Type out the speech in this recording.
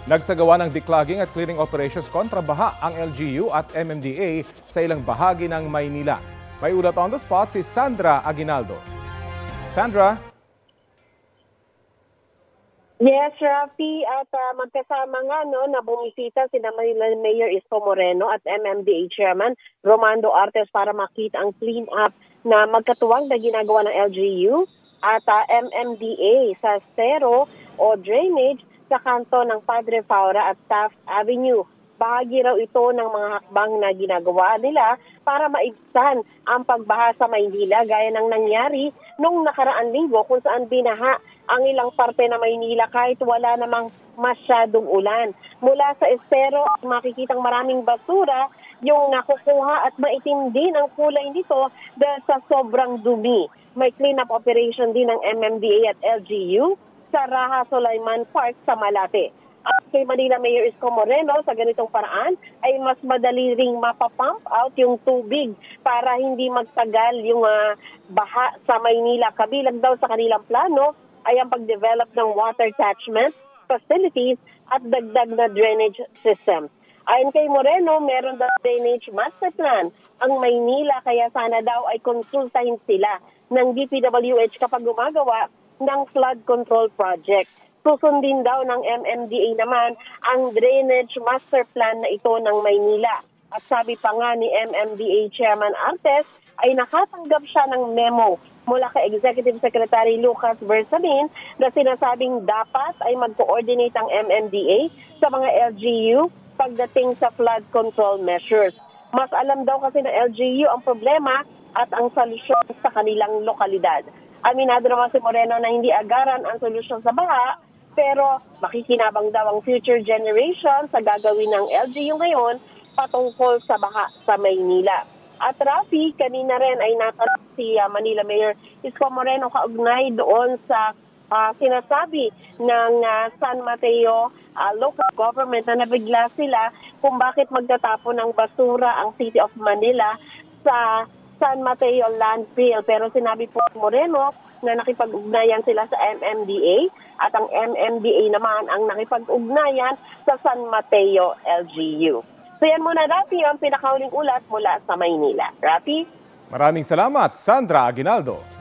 Nagsagawa ng declogging at clearing operations kontra baha ang LGU at MMDA sa ilang bahagi ng Maynila. May ulat on the spot si Sandra Aguinaldo. Sandra? Yes, Rafi, at magkasama nga na bumisita sina Manila Mayor Isko Moreno at MMDA Chairman Romando Artes para makita ang clean up na magkatuwang na ginagawa ng LGU at MMDA sa stero o drainage sa kanto ng Padre Faura at Taft Avenue. Bahagi raw ito ng mga hakbang na ginagawa nila para maibsan ang pagbaha sa Maynila gaya ng nangyari nung nakaraang linggo kung saan binaha ang ilang parte ng Maynila kahit wala namang masyadong ulan. Mula sa estero, makikitang maraming basura yung nakukuha at maitim din ang kulay nito dahil sa sobrang dumi. May cleanup operation din ng MMDA at LGU sa Raha Sulaiman Park sa Malate. At kay Manila Mayor Isko Moreno, sa ganitong paraan ay mas madali ring mapapump out yung tubig para hindi magtagal yung baha sa Maynila. Kabilang daw sa kanilang plano ay ang pag-develop ng water catchment facilities at dagdag na drainage system. Ayon kay Moreno, meron daw drainage master plan ang Maynila kaya sana daw ay konsultahin sila ng DPWH kapag gumagawa ng flood control project. Susundin daw ng MMDA naman ang drainage master plan na ito ng Maynila. At sabi pa nga ni MMDA Chairman Artes ay nakatanggap siya ng memo mula kay Executive Secretary Lucas Bersamin na sinasabing dapat ay mag-coordinate ang MMDA sa mga LGU pagdating sa flood control measures. Mas alam daw kasi ng LGU ang problema at ang solusyon sa kanilang lokalidad. Aminado naman si Moreno na hindi agaran ang solusyon sa baha, pero makikinabang daw ang future generation sa gagawin ng LGU ngayon patungkol sa baha sa Maynila. At Rafi, kanina rin ay natanong si Manila Mayor Isko Moreno kaugnay doon sa sinasabi ng San Mateo local government na nabigla sila kung bakit magtatapon ng basura ang City of Manila sa San Mateo landfill. Pero sinabi po Moreno na nakipag-ugnayan sila sa MMDA at ang MMDA naman ang nakipag-ugnayan sa San Mateo LGU. So yan muna, Rafi, ang pinakauling ulat mula sa Maynila. Rafi? Maraming salamat, Sandra Aguinaldo.